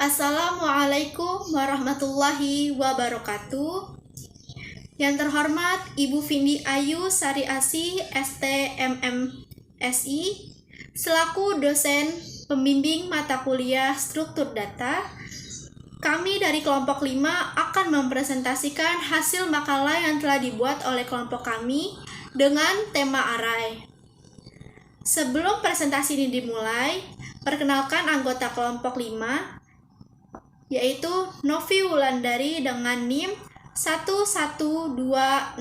Assalamualaikum warahmatullahi wabarakatuh. Yang terhormat Ibu Vindi Ayu Sari Asih STMMSI selaku dosen pembimbing mata kuliah struktur data, kami dari kelompok 5 akan mempresentasikan hasil makalah yang telah dibuat oleh kelompok kami dengan tema array. Sebelum presentasi ini dimulai, perkenalkan anggota kelompok 5, yaitu Novi Wulandari dengan NIM 112000448,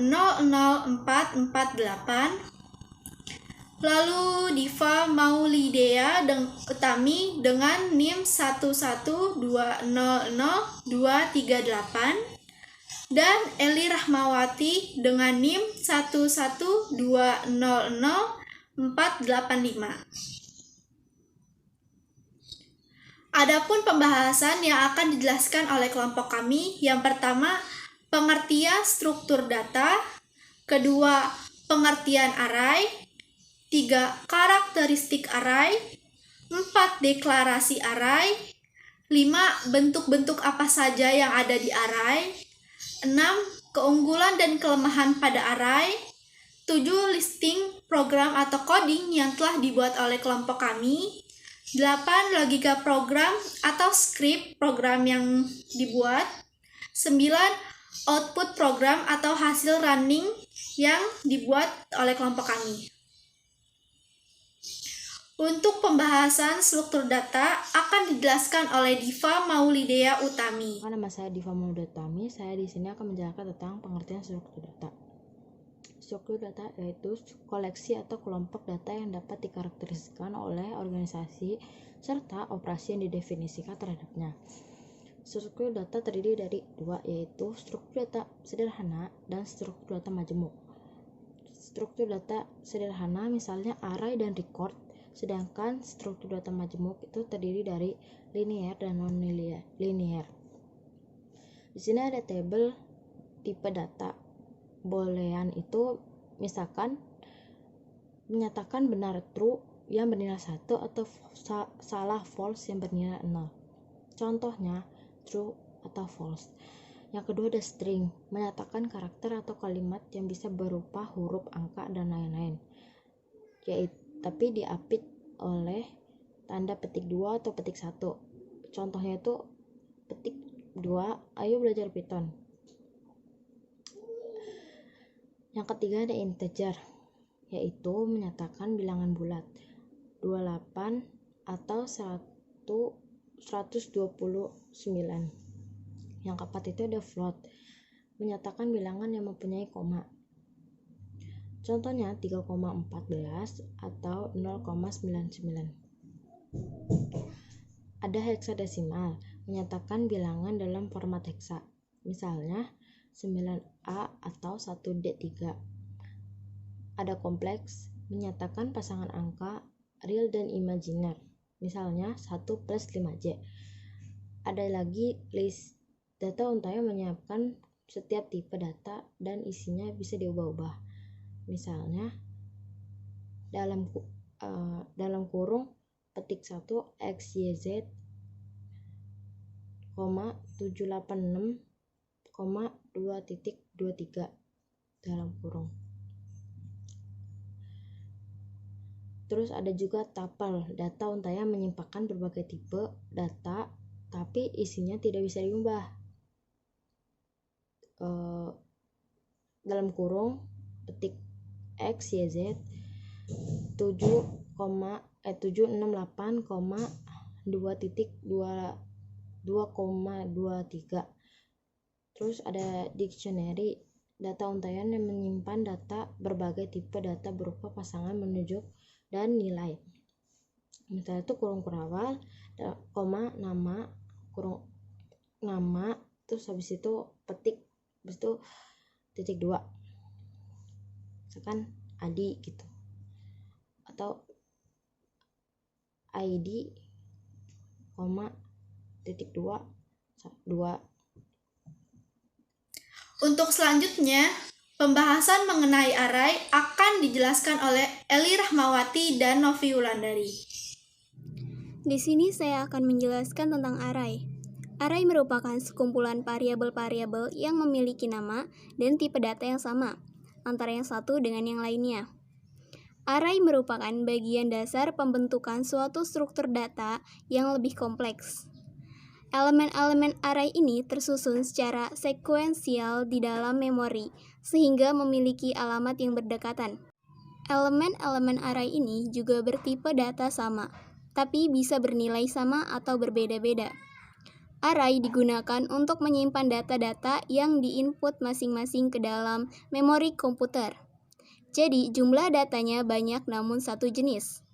lalu Diva Maulidea Utami dengan NIM 112000238, dan Eli Rahmawati dengan NIM 112000485. Adapun pembahasan yang akan dijelaskan oleh kelompok kami, yang pertama, pengertian struktur data, kedua, pengertian array, 3, karakteristik array, 4, deklarasi array, 5, bentuk-bentuk apa saja yang ada di array, 6, keunggulan dan kelemahan pada array, 7, listing program atau coding yang telah dibuat oleh kelompok kami, 8, logika program atau script program yang dibuat, 9, output program atau hasil running yang dibuat oleh kelompok kami. Untuk pembahasan struktur data akan dijelaskan oleh Diva Maulidea Utami. Nama saya Diva Maulidea Utami. Saya di sini akan menjelaskan tentang pengertian struktur data. Struktur data yaitu koleksi atau kelompok data yang dapat dikarakterisasikan oleh organisasi serta operasi yang didefinisikan terhadapnya. Struktur data terdiri dari dua, yaitu struktur data sederhana dan struktur data majemuk. Struktur data sederhana misalnya array dan record, sedangkan struktur data majemuk itu terdiri dari linear dan non-linear. Di sini ada tabel tipe data. Boolean itu misalkan menyatakan benar true yang bernilai 1 atau salah false yang bernilai 0. Contohnya true atau false. Yang kedua ada string, menyatakan karakter atau kalimat yang bisa berupa huruf, angka, dan lain-lain. Tapi diapit oleh tanda petik 2 atau petik 1. Contohnya itu petik 2, ayo belajar Python. Yang ketiga ada integer, yaitu menyatakan bilangan bulat 28 atau 129. Yang keempat itu ada float, menyatakan bilangan yang mempunyai koma. Contohnya 3,14 atau 0,99. Ada heksadesimal, menyatakan bilangan dalam format heksa. Misalnya 9A atau 1D3. Ada kompleks, menyatakan pasangan angka real dan imajiner. Misalnya 1 plus 5J. Ada lagi list, data untaian menyiapkan setiap tipe data dan isinya bisa diubah-ubah. Misalnya dalam kurung petik 1 XYZ, 786, 2.23 dalam kurung. Terus ada juga tuple, data untaian menyimpangkan berbagai tipe data tapi isinya tidak bisa diubah. Dalam kurung petik X, Y, Z 7,2.23. Terus ada dictionary, data untaian yang menyimpan data berbagai tipe data berupa pasangan, menunjuk, dan nilai. Misalnya itu kurung awal, koma, nama, kurung nama, terus habis itu petik, habis itu titik 2. Misalkan Adi gitu. Atau ID, koma, titik 2. Untuk selanjutnya, pembahasan mengenai array akan dijelaskan oleh Eli Rahmawati dan Novi Wulandari. Di sini saya akan menjelaskan tentang array. Array merupakan sekumpulan variabel-variabel yang memiliki nama dan tipe data yang sama, antara yang satu dengan yang lainnya. Array merupakan bagian dasar pembentukan suatu struktur data yang lebih kompleks. Elemen-elemen array ini tersusun secara sekuensial di dalam memori, sehingga memiliki alamat yang berdekatan. Elemen-elemen array ini juga bertipe data sama, tapi bisa bernilai sama atau berbeda-beda. Array digunakan untuk menyimpan data-data yang diinput masing-masing ke dalam memori komputer. Jadi, jumlah datanya banyak namun satu jenis.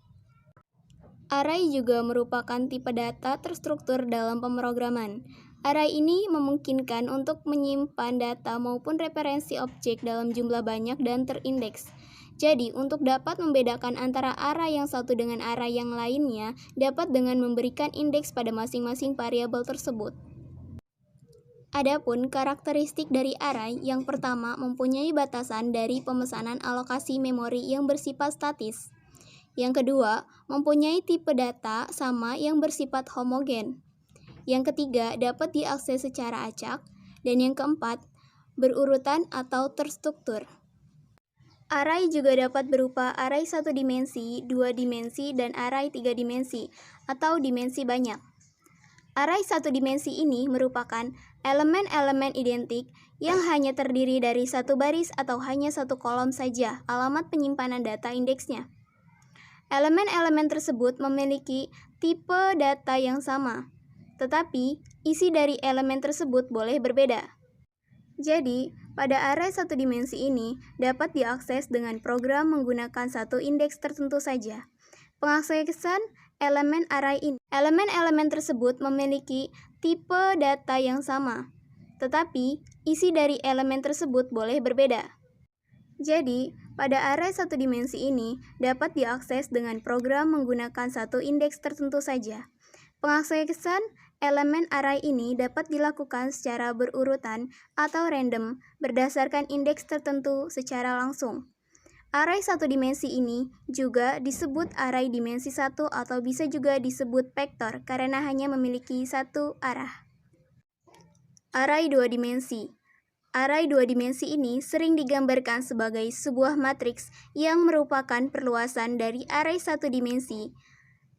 Array juga merupakan tipe data terstruktur dalam pemrograman. Array ini memungkinkan untuk menyimpan data maupun referensi objek dalam jumlah banyak dan terindeks. Jadi, untuk dapat membedakan antara array yang satu dengan array yang lainnya, dapat dengan memberikan indeks pada masing-masing variabel tersebut. Adapun karakteristik dari array, yang pertama mempunyai batasan dari pemesanan alokasi memori yang bersifat statis. Yang kedua, mempunyai tipe data sama yang bersifat homogen. Yang ketiga, dapat diakses secara acak. Dan yang keempat, berurutan atau terstruktur. Array juga dapat berupa array 1 dimensi, 2 dimensi, dan array 3 dimensi, atau dimensi banyak. Array 1 dimensi ini merupakan elemen-elemen identik yang hanya terdiri dari satu baris atau hanya satu kolom saja alamat penyimpanan data indeksnya. Elemen-elemen tersebut memiliki tipe data yang sama, tetapi isi dari elemen tersebut boleh berbeda. Jadi, pada array 1 dimensi ini dapat diakses dengan program menggunakan satu indeks tertentu saja. Pengaksesan elemen array ini. Elemen-elemen tersebut memiliki tipe data yang sama, tetapi isi dari elemen tersebut boleh berbeda. Jadi, pada array 1 dimensi ini dapat diakses dengan program menggunakan satu indeks tertentu saja. Pengaksesan elemen array ini dapat dilakukan secara berurutan atau random berdasarkan indeks tertentu secara langsung. Array 1 dimensi ini juga disebut array dimensi 1 atau bisa juga disebut vektor karena hanya memiliki satu arah. Array 2 dimensi. Array 2 dimensi ini sering digambarkan sebagai sebuah matriks yang merupakan perluasan dari array 1 dimensi.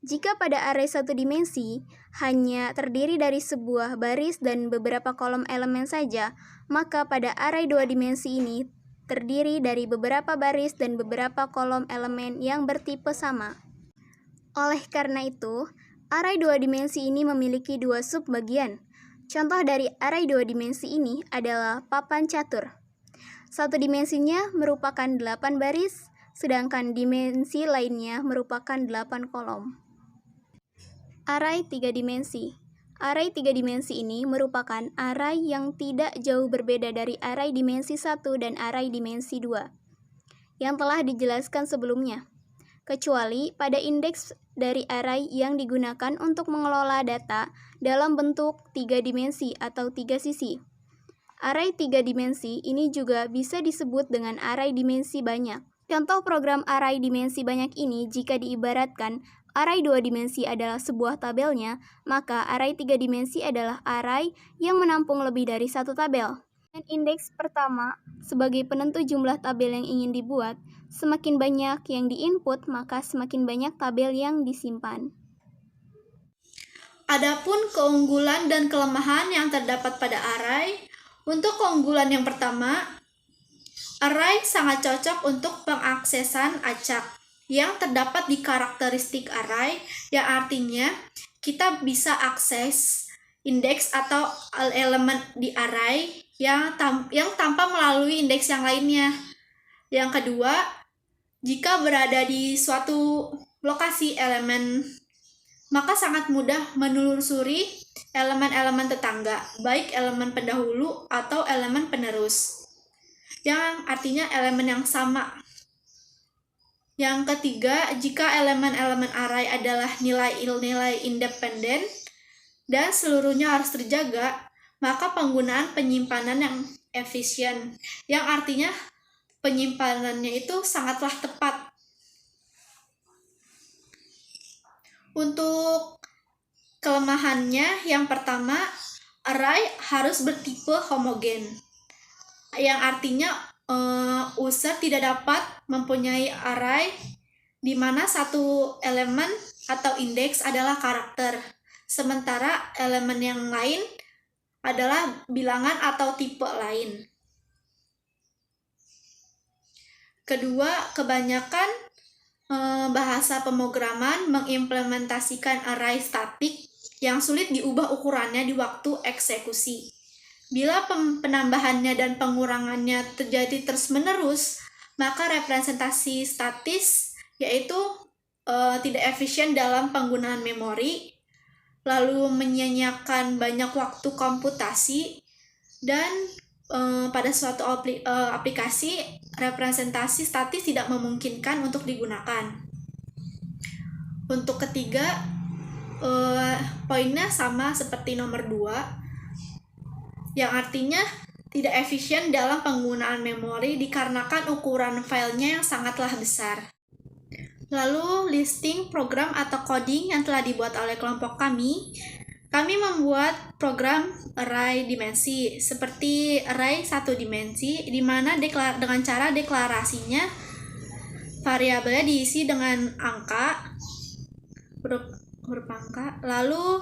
Jika pada array 1 dimensi hanya terdiri dari sebuah baris dan beberapa kolom elemen saja, maka pada array 2 dimensi ini terdiri dari beberapa baris dan beberapa kolom elemen yang bertipe sama. Oleh karena itu, array 2 dimensi ini memiliki dua subbagian. Contoh dari array 2 dimensi ini adalah papan catur. Satu dimensinya merupakan 8 baris, sedangkan dimensi lainnya merupakan 8 kolom. Array 3 dimensi. Array 3 dimensi ini merupakan array yang tidak jauh berbeda dari array dimensi 1 dan array dimensi 2 yang telah dijelaskan sebelumnya, kecuali pada indeks dari array yang digunakan untuk mengelola data dalam bentuk 3 dimensi atau 3 sisi. Array 3 dimensi ini juga bisa disebut dengan array dimensi banyak. Contoh program array dimensi banyak ini jika diibaratkan array 2 dimensi adalah sebuah tabelnya, maka array 3 dimensi adalah array yang menampung lebih dari satu tabel. Dan indeks pertama sebagai penentu jumlah tabel yang ingin dibuat, semakin banyak yang diinput, maka semakin banyak tabel yang disimpan. Adapun keunggulan dan kelemahan yang terdapat pada array, untuk keunggulan yang pertama, array sangat cocok untuk pengaksesan acak yang terdapat di karakteristik array, yang artinya kita bisa akses indeks atau elemen di array yang tanpa melalui indeks yang lainnya. Yang kedua, jika berada di suatu lokasi elemen, maka sangat mudah menelusuri elemen-elemen tetangga, baik elemen pendahulu atau elemen penerus, yang artinya elemen yang sama. Yang ketiga, jika elemen-elemen array adalah nilai-nilai independen dan seluruhnya harus terjaga, maka penggunaan penyimpanan yang efisien, yang artinya penyimpanannya itu sangatlah tepat. Untuk kelemahannya, yang pertama, array harus bertipe homogen, yang artinya user tidak dapat mempunyai array di mana satu elemen atau indeks adalah karakter, sementara elemen yang lain adalah bilangan atau tipe lain. Kedua, kebanyakan bahasa pemrograman mengimplementasikan array statik yang sulit diubah ukurannya di waktu eksekusi. Bila penambahannya dan pengurangannya terjadi terus-menerus, maka representasi statis yaitu tidak efisien dalam penggunaan memori, lalu menyia-nyiakan banyak waktu komputasi, dan pada suatu aplikasi representasi statis tidak memungkinkan untuk digunakan. Untuk ketiga, poinnya sama seperti nomor 2, yang artinya tidak efisien dalam penggunaan memori dikarenakan ukuran filenya yang sangatlah besar. Lalu listing program atau coding yang telah dibuat oleh kelompok kami membuat program array dimensi seperti array 1 dimensi, di mana dengan cara deklarasinya variabelnya diisi dengan angka, huruf angka, lalu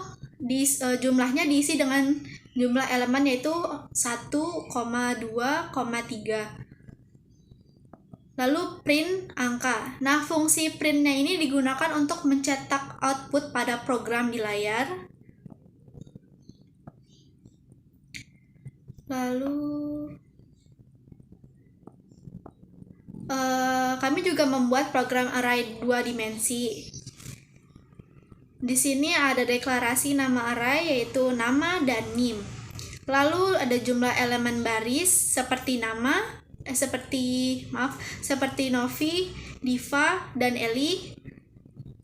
jumlahnya diisi dengan jumlah elemen yaitu 1, 2, 3. Lalu print angka. Nah, fungsi printnya ini digunakan untuk mencetak output pada program di layar. Lalu kami juga membuat program array 2 dimensi. Di sini ada deklarasi nama array yaitu nama dan nim. Lalu ada jumlah elemen baris seperti seperti Novi, Diva, dan Eli.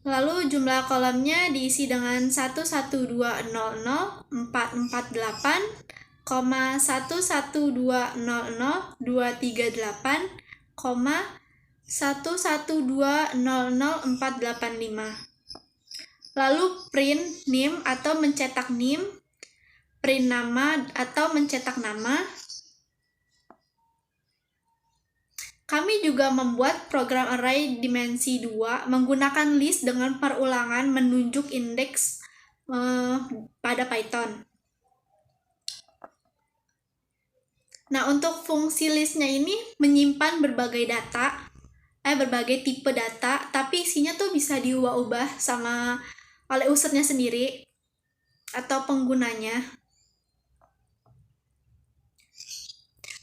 Lalu jumlah kolomnya diisi dengan 11200 448, 11200 238, 11200 485. Lalu print nim atau mencetak nim, print nama atau mencetak nama. Kami juga membuat program array dimensi 2 menggunakan list dengan perulangan menunjuk indeks pada Python. Nah, untuk fungsi listnya ini menyimpan berbagai tipe data, tapi isinya tuh bisa diubah-ubah oleh usernya sendiri atau penggunanya.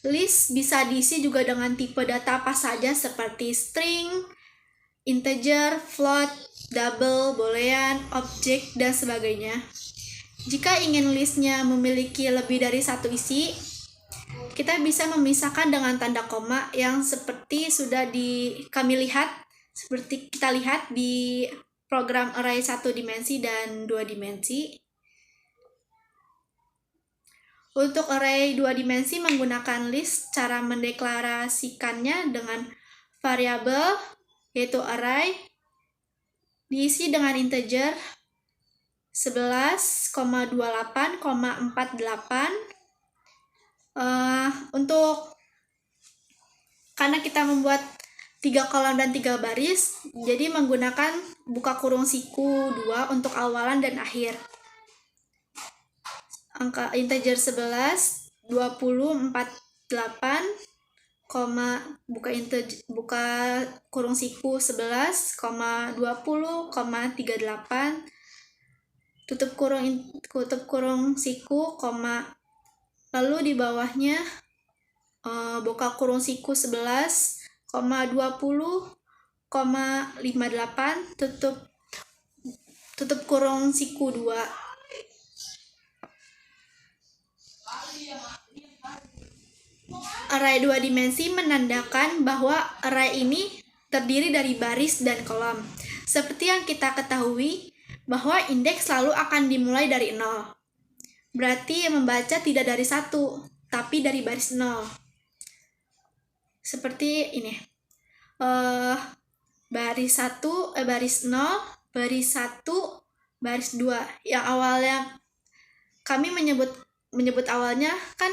List bisa diisi juga dengan tipe data apa saja seperti string, integer, float, double, boolean, object, dan sebagainya. Jika ingin listnya memiliki lebih dari satu isi, kita bisa memisahkan dengan tanda koma yang seperti kita lihat di program array 1 dimensi dan 2 dimensi. Untuk array 2 dimensi menggunakan list, cara mendeklarasikannya dengan variabel yaitu array diisi dengan integer 11,28,48. Karena kita membuat 3 kolom dan 3 baris, jadi menggunakan buka kurung siku 2 untuk awalan dan akhir. Angka integer 11, 20, 48, buka kurung siku 11, 20, 38, tutup kurung siku, lalu di bawahnya buka kurung siku 11, 20, 58, tutup kurung siku 2. Array 2 dimensi menandakan bahwa array ini terdiri dari baris dan kolom. Seperti yang kita ketahui bahwa indeks selalu akan dimulai dari 0. Berarti membaca tidak dari 1, tapi dari baris 0. Seperti ini. Baris 0, baris 1, baris 2. Yang awalnya kami menyebut awalnya kan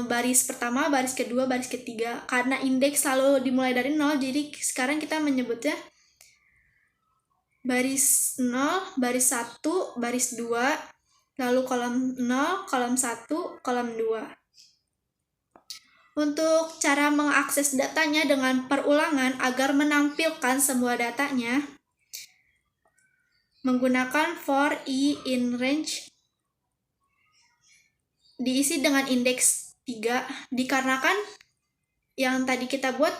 baris pertama, baris kedua, baris ketiga. Karena indeks selalu dimulai dari 0, jadi sekarang kita menyebutnya baris 0, baris 1, baris 2, lalu kolom 0, kolom 1, kolom 2. Untuk cara mengakses datanya dengan perulangan agar menampilkan semua datanya, menggunakan for i in range diisi dengan indeks 3, dikarenakan yang tadi kita buat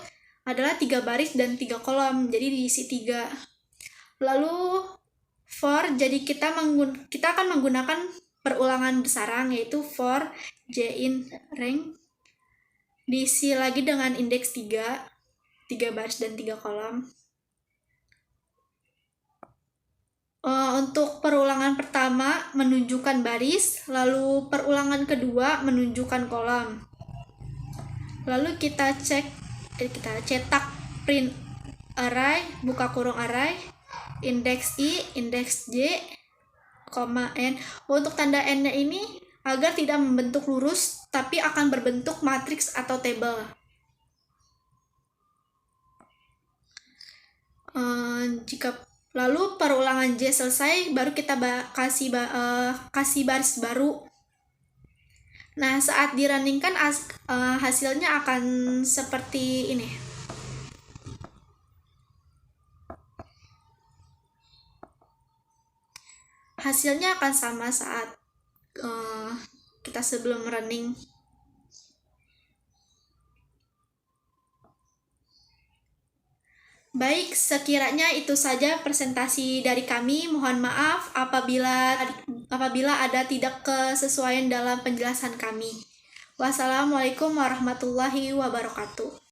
adalah 3 baris dan 3 kolom, jadi diisi 3. Lalu for, jadi kita akan menggunakan perulangan bersarang, yaitu for j in range diisi lagi dengan indeks 3 baris dan 3 kolom. Untuk perulangan pertama menunjukkan baris, lalu perulangan kedua menunjukkan kolom. Lalu kita cetak print array, buka kurung array, indeks i, indeks j, koma n. Untuk tanda n-nya ini agar tidak membentuk lurus, tapi akan berbentuk matriks atau tabel. Lalu perulangan j selesai, baru kita kasih baris baru. Nah, saat di-runningkan hasilnya akan seperti ini. Hasilnya akan sama saat kita sebelum running. Baik, sekiranya itu saja presentasi dari kami. Mohon maaf apabila ada tidak kesesuaian dalam penjelasan kami. Wassalamualaikum warahmatullahi wabarakatuh.